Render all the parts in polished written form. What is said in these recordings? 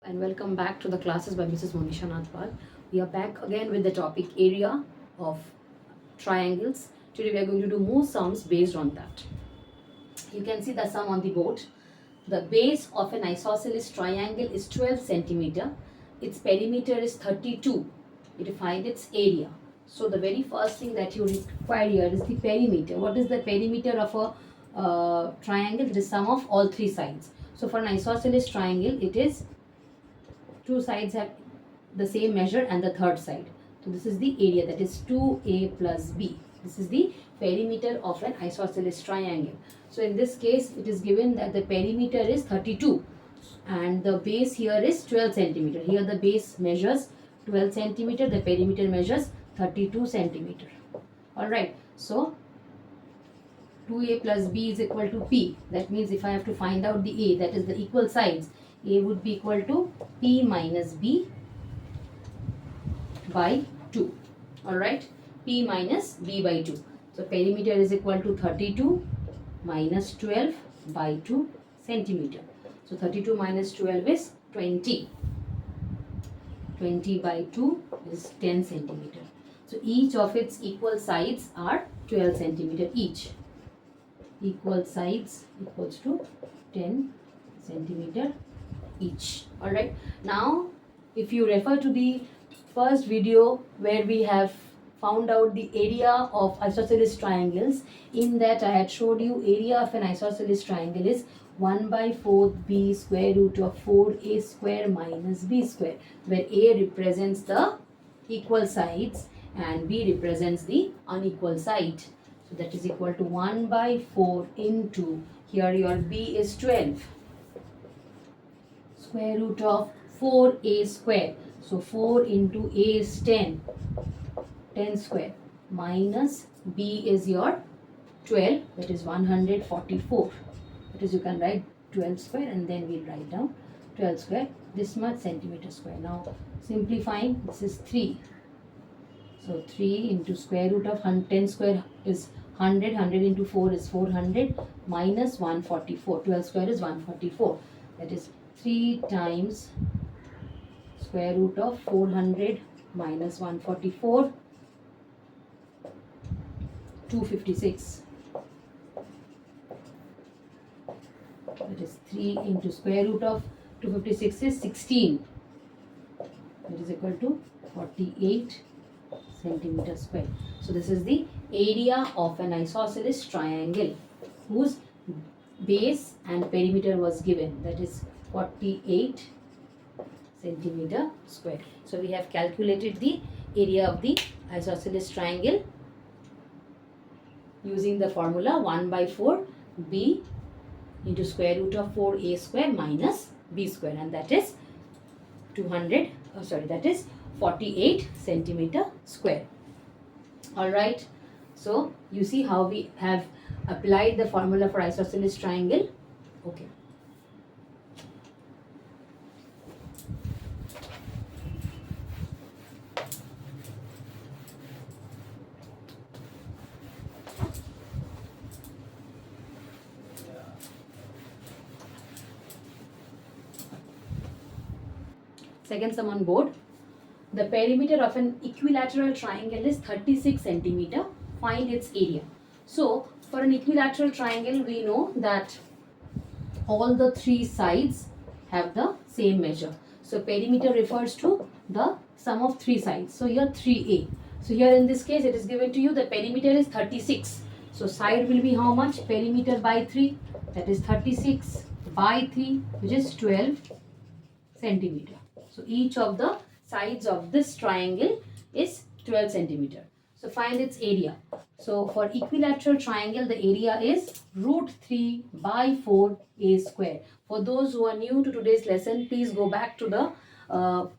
and welcome back to the classes by Mrs. Monisha. We are back again with the topic area of triangles. Today we are going to do more sums based on that. You can see the sum on the board. The base of an isosceles triangle is 12 centimeter. Its perimeter is 32. You define its area. So the very first thing that you require here is the perimeter. What is the perimeter of a triangle? It is sum of all three sides. So for an isosceles triangle, it is two sides have the same measure and the third side. So this is the area, that is 2a plus b. This is the perimeter of an isosceles triangle. So in this case, it is given that the perimeter is 32 and the base here is 12 centimeter. Here the base measures 12 centimeter, the perimeter measures 32 centimeter. Alright, so 2a plus b is equal to p. That means if I have to find out the a, that is the equal sides, a would be equal to p minus b by 2. Alright, p minus b by 2. So perimeter is equal to 32 minus 12 by 2 centimeter. So 32 minus 12 is 20. 20 by 2 is 10 centimeter. So each of its equal sides are 12 centimeter each. Equal sides equals to 10 centimeter each. Alright, now if you refer to the first video where we have found out the area of isosceles triangles, in that I had showed you area of an isosceles triangle is 1 by 4 b square root of 4a square minus b square, where a represents the equal sides and b represents the unequal side. So that is equal to 1 by 4 into, here your b is 12, square root of 4a square. So 4 into a is 10, 10 square, minus b is your 12, that is 144. That is, you can write 12 square and then we'll write down 12 square, this much centimeter square. Now simplifying, this is 3. So 3 into square root of 10 square is 100, 100 into 4 is 400, minus 144. 12 square is 144. That is 3 times square root of 400 minus 144, 256. That is 3 into square root of 256 is 16. That is equal to 48 centimeter square. So this is the area of an isosceles triangle whose base and perimeter was given, that is 48 centimeter square. So we have calculated the area of the isosceles triangle using the formula 1 by 4 b into square root of 4a square minus b square, and that is 48 centimeter square. Alright, so you see how we have applied the formula for isosceles triangle. Okay. Second sum on board. The perimeter of an equilateral triangle is 36 centimeter. Find its area. So for an equilateral triangle, we know that all the three sides have the same measure. So perimeter refers to the sum of three sides. So here 3a. So here in this case, it is given to you the perimeter is 36. So side will be how much? Perimeter by 3. That is 36 by 3, which is 12 centimeter. So each of the sides of this triangle is 12 centimeter. So find its area. So for equilateral triangle, the area is root 3 by 4 a square. For those who are new to today's lesson, please go back to the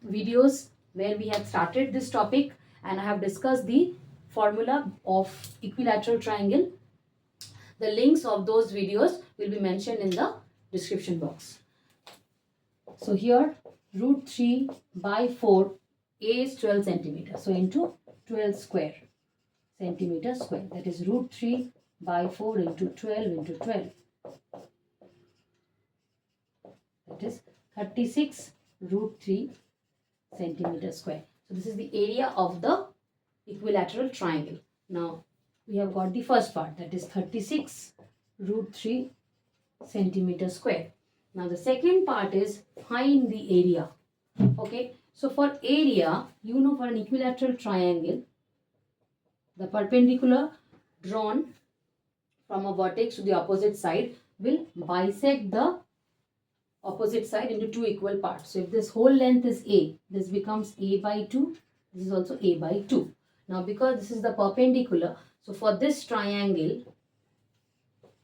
videos where we have started this topic and I have discussed the formula of equilateral triangle. The links of those videos will be mentioned in the description box. So here root 3 by 4, a is 12 centimeter. So into 12 square centimeter square. That is root 3 by 4 into 12 into 12. That is 36 root 3 centimeter square. So this is the area of the equilateral triangle. Now we have got the first part, that is 36 root 3 centimeter square. Now the second part is find the area. Okay, so for area, you know, for an equilateral triangle, the perpendicular drawn from a vertex to the opposite side will bisect the opposite side into two equal parts. So if this whole length is A, this becomes A by 2, this is also A by 2. Now because this is the perpendicular, so for this triangle,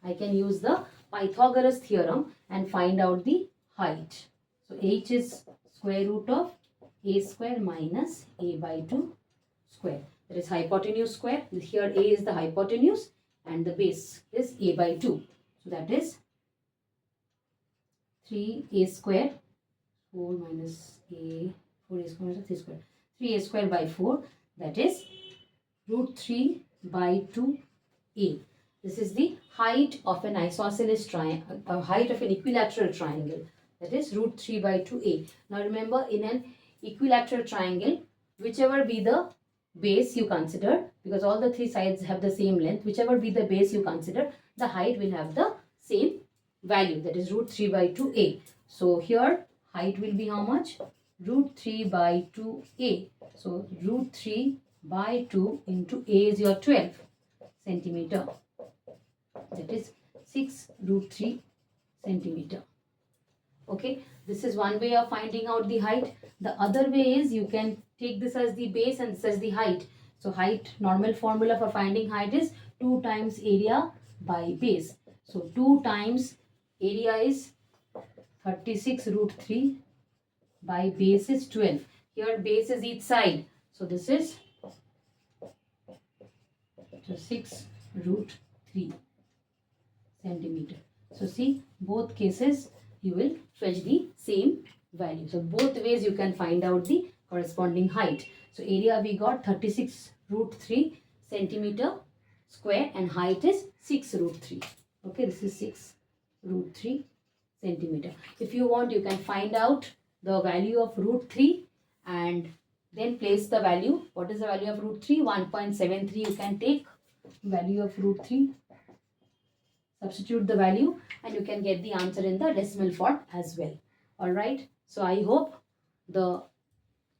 I can use the Pythagoras theorem and find out the height. So h is square root of A square minus A by 2 square. That is hypotenuse square. Here A is the hypotenuse and the base is A by 2. So that is 3A square, 4 minus A, 4A square minus 3 square. 3A square by 4, that is root 3 by 2A. This is the height of an isosceles triangle, height of an equilateral triangle. That is root 3 by 2A. Now remember, in an equilateral triangle, whichever be the base you consider, because all the three sides have the same length, whichever be the base you consider, the height will have the same value, that is root 3 by 2A. So here height will be how much? Root 3 by 2A. So root 3 by 2 into A is your 12 centimeter. That is 6 root 3 centimeter. Okay, this is one way of finding out the height. The other way is you can take this as the base and this as the height. So height, normal formula for finding height is 2 times area by base. So 2 times area is 36 root 3 by base is 12. Here base is each side. So this is 6 root 3 centimeter. So see, both cases you will fetch the same value. So both ways you can find out the corresponding height. So area we got 36 root 3 centimeter square and height is 6 root 3. Okay, this is 6 root 3 centimeter. If you want, you can find out the value of root 3 and then place the value. What is the value of root 3? 1.73 you can take value of root 3. Substitute the value and you can get the answer in the decimal form as well. Alright, so I hope the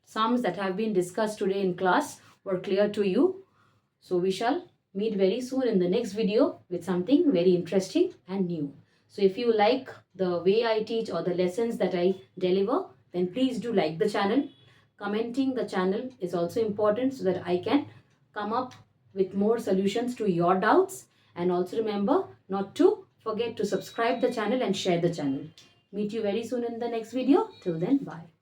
sums that have been discussed today in class were clear to you. So we shall meet very soon in the next video with something very interesting and new. So if you like the way I teach or the lessons that I deliver, then please do like the channel. Commenting the channel is also important so that I can come up with more solutions to your doubts. And also remember not to forget to subscribe the channel and share the channel. Meet you very soon in the next video. Till then, bye.